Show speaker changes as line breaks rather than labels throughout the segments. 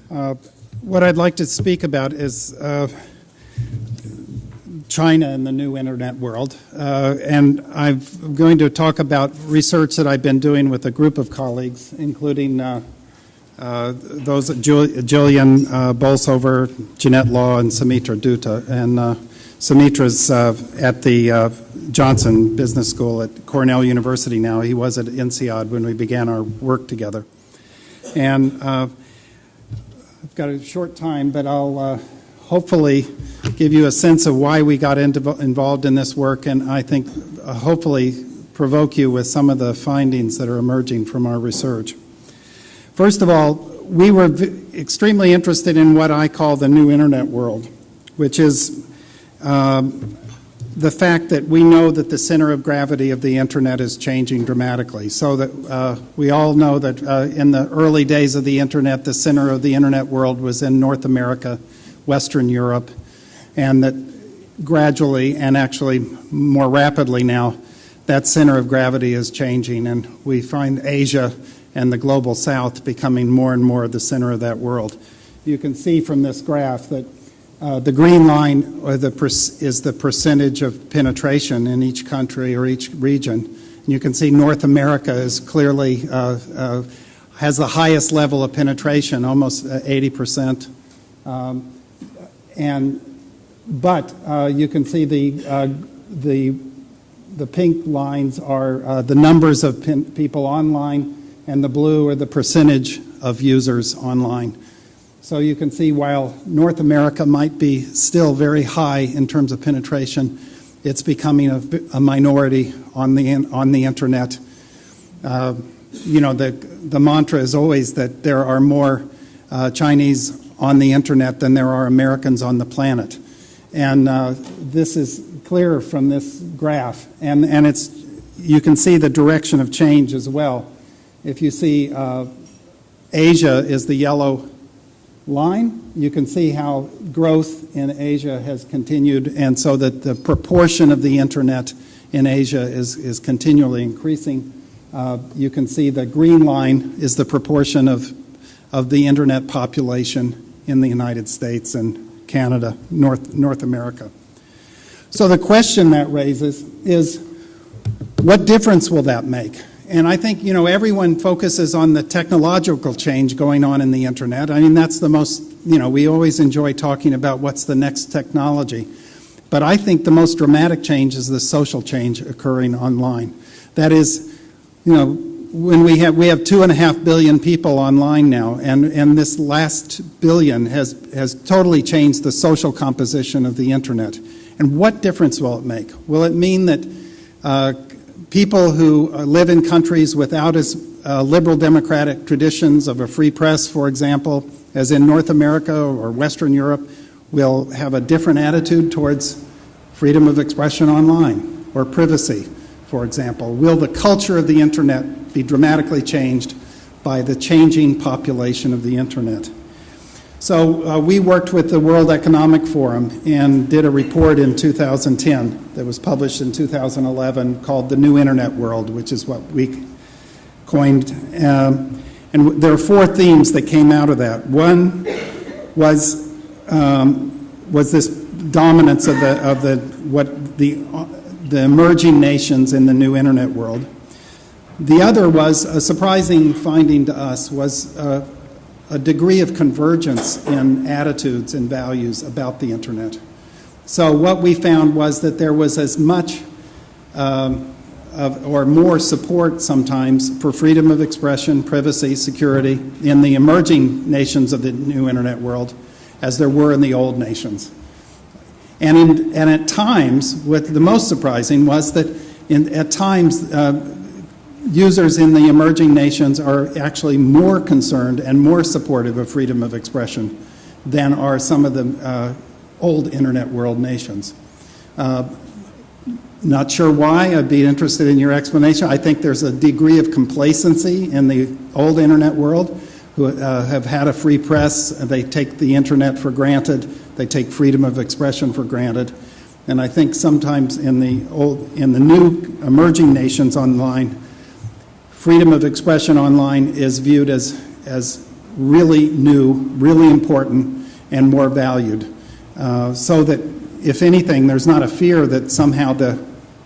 What I'd like to speak about is China and the new internet world. And I'm going to talk about research that I've been doing with a group of colleagues, including those Jillian Bolsover, Jeanette Law, and Sumitra Dutta. And Sumitra's at the Johnson Business School at Cornell University now. He was at INSEAD when we began our work together. And I've got a short time, but I'll hopefully give you a sense of why we got involved in this work, and I think hopefully provoke you with some of the findings that are emerging from our research. First of all, we were extremely interested in what I call the new internet world, which is the fact that we know that the center of gravity of the internet is changing dramatically. So that we all know that in the early days of the internet, the center of the internet world was in North America, Western Europe, and that gradually and actually more rapidly now, that center of gravity is changing, and we find Asia and the global south becoming more and more the center of that world. You can see from this graph that the green line is the percentage of penetration in each country or each region. And you can see North America is clearly has the highest level of penetration, almost 80%. But you can see the pink lines are the numbers of people online, and the blue are the percentage of users online. So you can see while North America might be still very high in terms of penetration, it's becoming a minority on the internet. You know, the mantra is always that there are more Chinese on the internet than there are Americans on the planet. And this is clear from this graph. And you can see the direction of change as well. If you see Asia is the yellow line, you can see how growth in Asia has continued, and so that the proportion of the internet in Asia is continually increasing. You can see the green line is the proportion of the internet population in the United States and Canada, North America. So the question that raises is, what difference will that make? And I think, you know, everyone focuses on the technological change going on in the internet. I mean, that's the most, you know, we always enjoy talking about what's the next technology. But I think the most dramatic change is the social change occurring online. That is, you know, when we have 2.5 billion people online now, and this last billion has totally changed the social composition of the internet. And what difference will it make? Will it mean that people who live in countries without as liberal democratic traditions of a free press, for example, as in North America or Western Europe, will have a different attitude towards freedom of expression online or privacy, for example? Will the culture of the internet be dramatically changed by the changing population of the internet? So we worked with the World Economic Forum and did a report in 2010 that was published in 2011 called The New Internet World, which is what we coined. And there are 4 themes that came out of that. One was this dominance of the emerging nations in the new internet world. The other was a surprising finding to us was a degree of convergence in attitudes and values about the internet. So what we found was that there was as much or more support sometimes for freedom of expression, privacy, security in the emerging nations of the new internet world as there were in the old nations. And at times, what the most surprising was that at times users in the emerging nations are actually more concerned and more supportive of freedom of expression than are some of the old internet world nations. Not sure why. I'd be interested in your explanation. I think there's a degree of complacency in the old internet world who have had a free press. They take the internet for granted. They take freedom of expression for granted. And I think sometimes in the new emerging nations online, freedom of expression online is viewed as really new, really important, and more valued. So that, if anything, there's not a fear that somehow the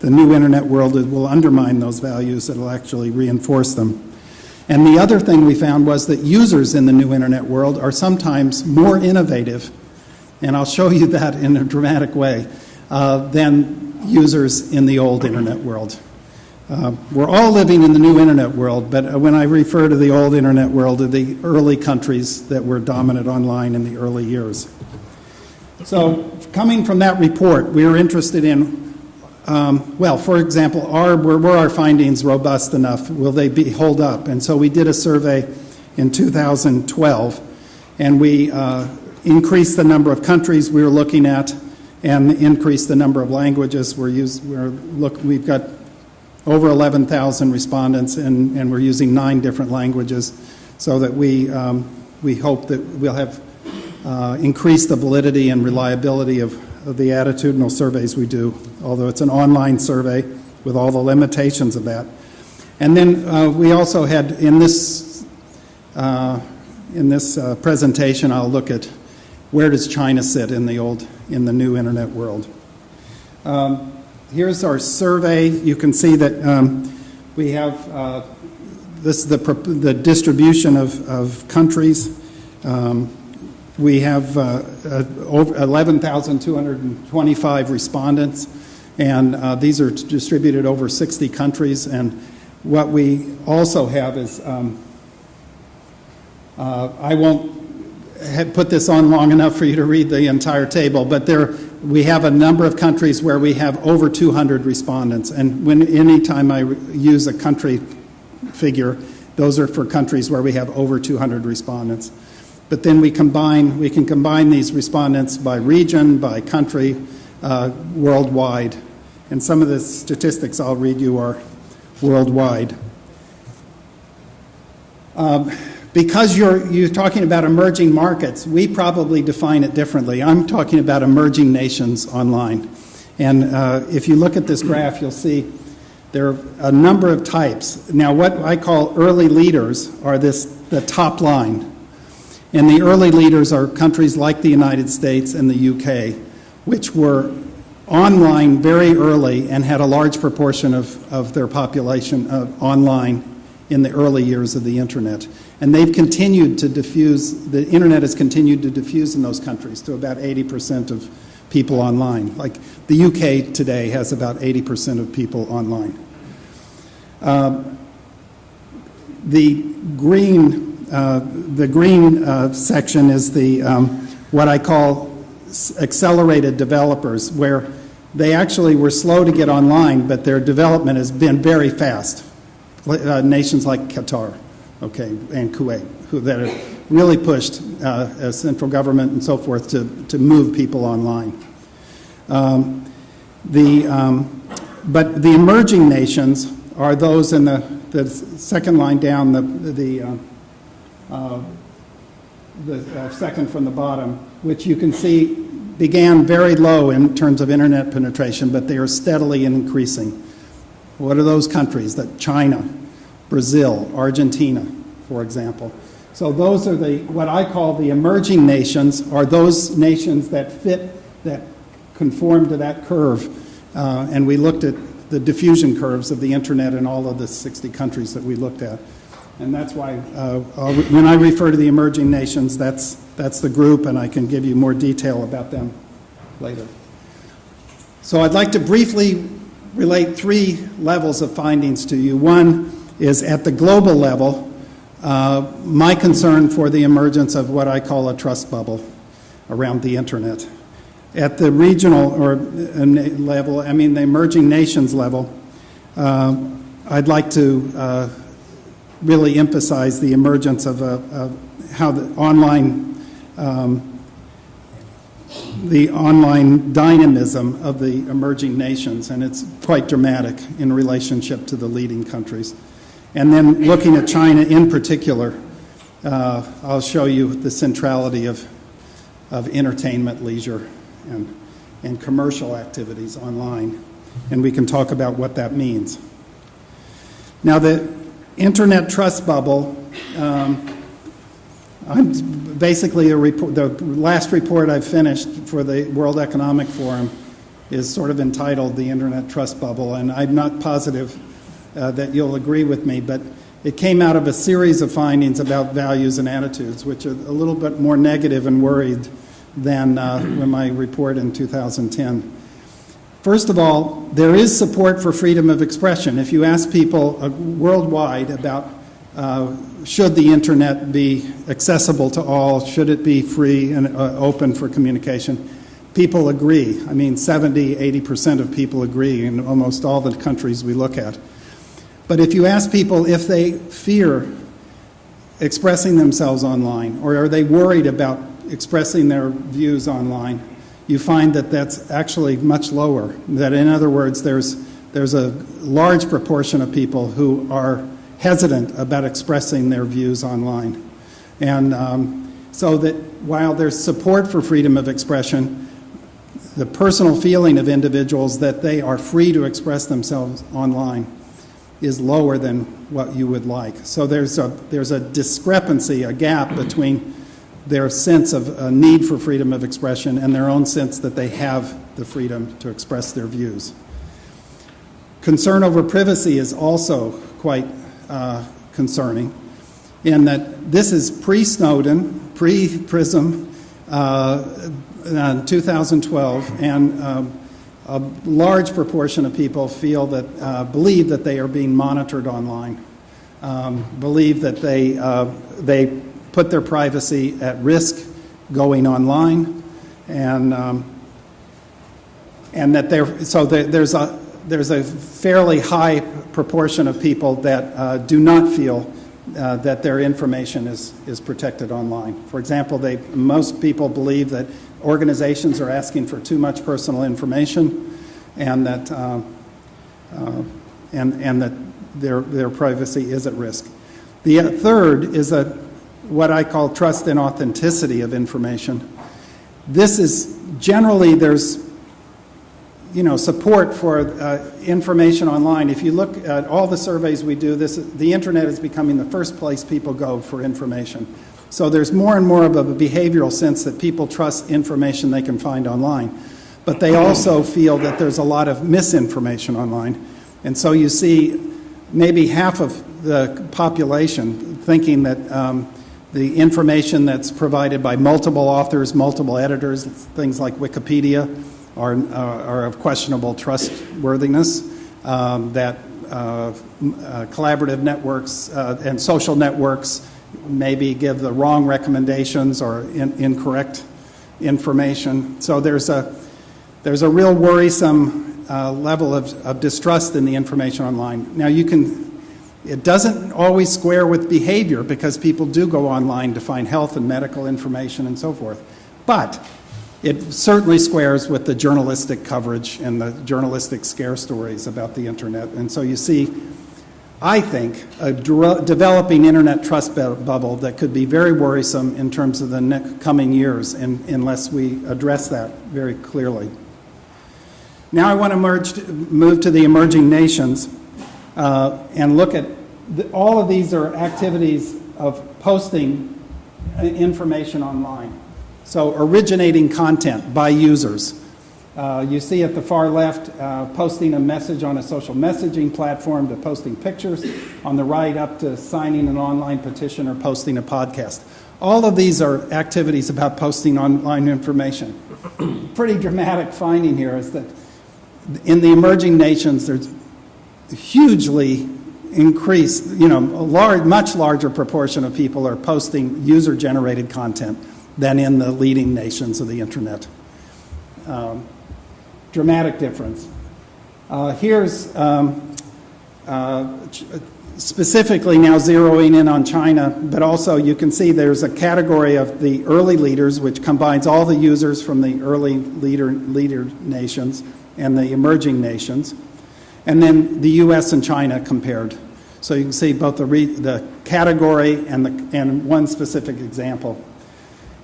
new internet world will undermine those values. It'll actually reinforce them. And the other thing we found was that users in the new internet world are sometimes more innovative, and I'll show you that in a dramatic way, than users in the old internet world. We're all living in the new internet world, but when I refer to the old internet world, to the early countries that were dominant online in the early years. So coming from that report, we were interested in, well, for example, were our findings robust enough? Will they hold up? And so we did a survey in 2012, and we increased the number of countries we were looking at and increased the number of languages we've got over 11,000 respondents, and we're using 9 different languages, so that we hope that we'll have increased the validity and reliability of the attitudinal surveys we do, although it's an online survey with all the limitations of that. And then we also had, in this presentation, I'll look at where does China sit in the new internet world. Here's our survey. You can see that we have this is the distribution of countries. We have over 11,225 respondents, and these are distributed over 60 countries. And what we also have is, I won't put this on long enough for you to read the entire table, but we have a number of countries where we have over 200 respondents. And anytime I use a country figure, those are for countries where we have over 200 respondents. But then we can combine these respondents by region, by country, worldwide. And some of the statistics I'll read you are worldwide. Because you're talking about emerging markets, we probably define it differently. I'm talking about emerging nations online. And if you look at this graph, you'll see there are a number of types. Now, what I call early leaders are the top line. And the early leaders are countries like the United States and the UK, which were online very early and had a large proportion of their population online in the early years of the internet. And they've continued to diffuse, the internet has continued to diffuse in those countries to about 80% of people online. Like the UK today has about 80% of people online. The green section is what I call accelerated developers, where they actually were slow to get online, but their development has been very fast. Nations like Qatar, and Kuwait, that have really pushed a central government and so forth to move people online. But the emerging nations are those in the second line down, the second from the bottom, which you can see began very low in terms of internet penetration, but they are steadily increasing. What are those countries? China, Brazil, Argentina, for example. So those are what I call the emerging nations, are those nations that conform to that curve. And we looked at the diffusion curves of the internet in all of the 60 countries that we looked at. And that's why when I refer to the emerging nations, that's the group, and I can give you more detail about them later. So I'd like to briefly relate 3 levels of findings to you. One is at the global level, my concern for the emergence of what I call a trust bubble around the internet. At the regional level, the emerging nations level, I'd like to really emphasize the emergence of how the online dynamism of the emerging nations, and it's quite dramatic in relationship to the leading countries. And then looking at China in particular, I'll show you the centrality of entertainment, leisure, and commercial activities online, and we can talk about what that means. Now, the internet trust bubble I'm basically the last report I've finished for the World Economic Forum is sort of entitled The Internet Trust Bubble, and I'm not positive that you'll agree with me, but it came out of a series of findings about values and attitudes, which are a little bit more negative and worried than my report in 2010. First of all, there is support for freedom of expression. If you ask people worldwide about should the internet be accessible to all, should it be free and open for communication, people agree. I mean, 70, 80% of people agree in almost all the countries we look at. But if you ask people if they fear expressing themselves online, or are they worried about expressing their views online, you find that that's actually much lower. That, in other words, there's a large proportion of people who are hesitant about expressing their views online. And so that while there's support for freedom of expression, the personal feeling of individuals that they are free to express themselves online is lower than what you would like. So there's a discrepancy, a gap between their sense of a need for freedom of expression and their own sense that they have the freedom to express their views. Concern over privacy is also quite concerning, in that this is pre-Snowden, pre-PRISM, 2012, and a large proportion of people feel that believe that they are being monitored online, believe that they put their privacy at risk going online, and that there's a fairly high proportion of people that do not feel that their information is protected online. For example, most people believe that organizations are asking for too much personal information, and that their privacy is at risk. The third is what I call trust and authenticity of information. This is generally there's support for information online. If you look at all the surveys we do, the internet is becoming the first place people go for information. So there's more and more of a behavioral sense that people trust information they can find online. But they also feel that there's a lot of misinformation online. And so you see maybe half of the population thinking that the information that's provided by multiple authors, multiple editors, things like Wikipedia, are of questionable trustworthiness, that collaborative networks and social networks maybe give the wrong recommendations or incorrect information. So there's a real worrisome level of distrust in the information online. Now it doesn't always square with behavior, because people do go online to find health and medical information and so forth. But it certainly squares with the journalistic coverage and the journalistic scare stories about the internet. And so you see, I think, a developing internet trust bubble that could be very worrisome in terms of the coming years, unless we address that very clearly. Now I want to move to the emerging nations and look at all of these are activities of posting information online. So originating content by users. You see at the far left, posting a message on a social messaging platform, to posting pictures. On the right, up to signing an online petition or posting a podcast. All of these are activities about posting online information. Pretty dramatic finding here is that in the emerging nations, there's hugely increased, much larger proportion of people are posting user-generated content than in the leading nations of the internet. Dramatic difference. Here's specifically now zeroing in on China, but also you can see there's a category of the early leaders, which combines all the users from the early leader nations and the emerging nations, and then the U.S. and China compared. So you can see both the category and one specific example.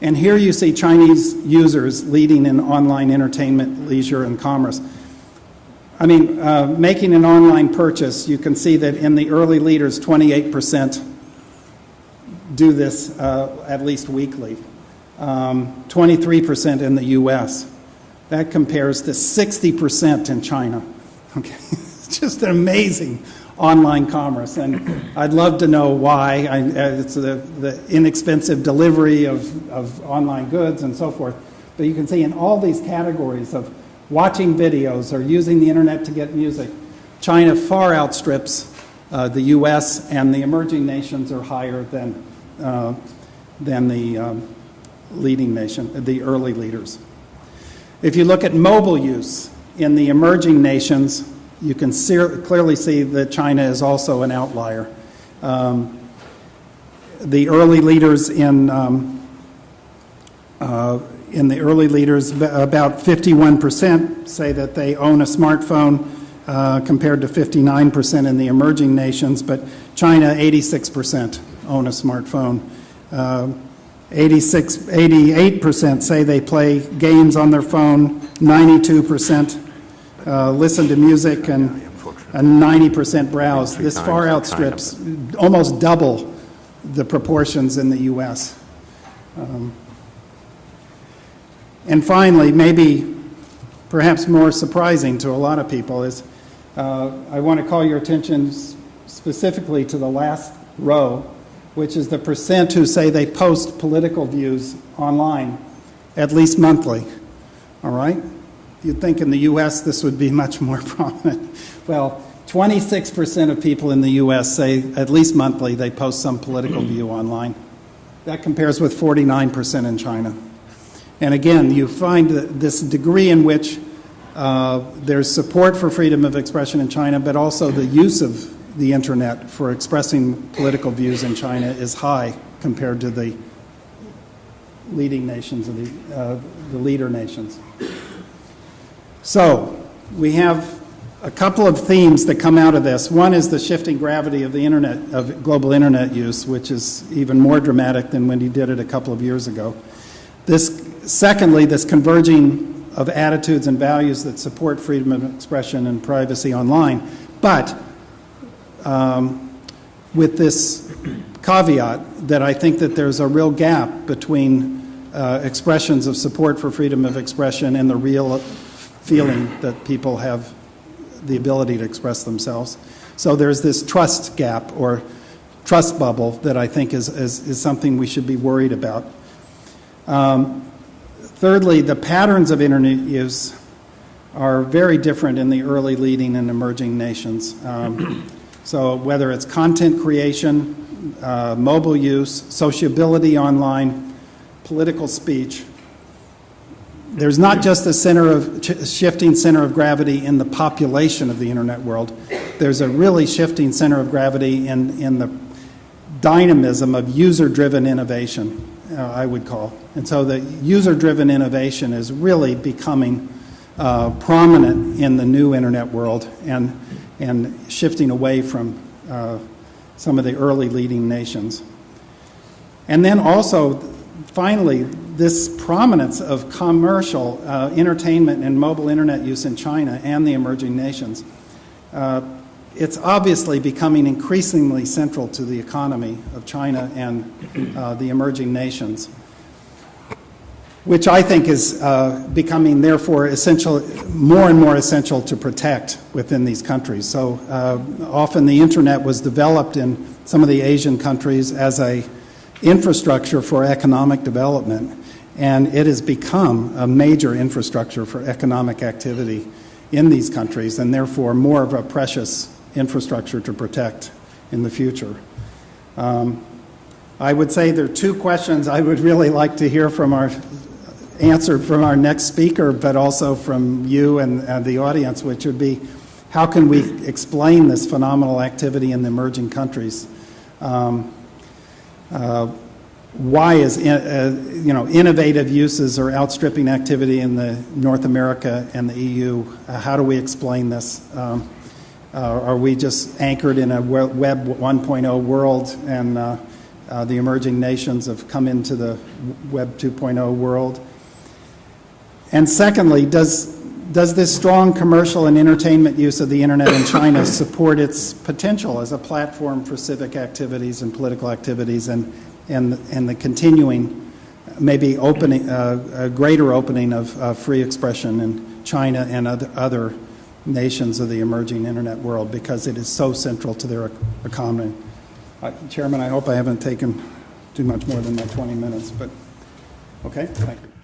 And here you see Chinese users leading in online entertainment, leisure, and commerce. I mean, making an online purchase, you can see that in the early leaders, 28% do this at least weekly. 23% in the U.S. That compares to 60% in China. Okay, it's just an amazing online commerce, and I'd love to know why. It's the inexpensive delivery of online goods and so forth. But you can see in all these categories of watching videos or using the internet to get music, China far outstrips the U.S., and the emerging nations are higher than the leading nation, the early leaders. If you look at mobile use in the emerging nations, you can clearly see that China is also an outlier. The early leaders about 51% say that they own a smartphone, compared to 59% in the emerging nations, but China, 86% own a smartphone. 88% say they play games on their phone, 92% listen to music, and 90% browse. This far outstrips, almost double the proportions in the U.S. And finally, maybe perhaps more surprising to a lot of people is, I want to call your attention specifically to the last row, which is the percent who say they post political views online at least monthly. All right? You'd think in the U.S. this would be much more prominent. Well, 26% of people in the U.S. say at least monthly they post some political view online. That compares with 49% in China. And again, you find this degree in which there's support for freedom of expression in China, but also the use of the internet for expressing political views in China is high compared to the leading nations, the leader nations. So we have a couple of themes that come out of this. One is the shifting gravity of the internet, of global internet use, which is even more dramatic than when he did it a couple of years ago. Secondly, this converging of attitudes and values that support freedom of expression and privacy online, but with this caveat that I think that there's a real gap between expressions of support for freedom of expression and the real feeling that people have the ability to express themselves. So there's this trust gap or trust bubble that I think is something we should be worried about. Thirdly, the patterns of internet use are very different in the early, leading, and emerging nations. So whether it's content creation, mobile use, sociability online, political speech, there's not just a shifting center of gravity in the population of the internet world. There's a really shifting center of gravity in the dynamism of user-driven innovation, I would call. And so the user-driven innovation is really becoming prominent in the new internet world and shifting away from some of the early leading nations. And then also, finally, this prominence of commercial entertainment and mobile internet use in China and the emerging nations, it's obviously becoming increasingly central to the economy of China and the emerging nations, which I think is becoming, therefore, more and more essential to protect within these countries. So often the internet was developed in some of the Asian countries as a infrastructure for economic development, and it has become a major infrastructure for economic activity in these countries, and therefore more of a precious infrastructure to protect in the future. I would say there are two questions I would really like to hear answered from our next speaker, but also from you and the audience, which would be, how can we explain this phenomenal activity in the emerging countries? Why is innovative uses or outstripping activity in the North America and the EU? How do we explain this? Are we just anchored in a Web 1.0 world, and the emerging nations have come into the Web 2.0 world? And secondly, does this strong commercial and entertainment use of the internet in China support its potential as a platform for civic activities and political activities, and and the continuing, maybe opening, a greater opening of free expression in China and other nations of the emerging internet world, because it is so central to their economy. Chairman, I hope I haven't taken too much more than my 20 minutes, but okay, thank you.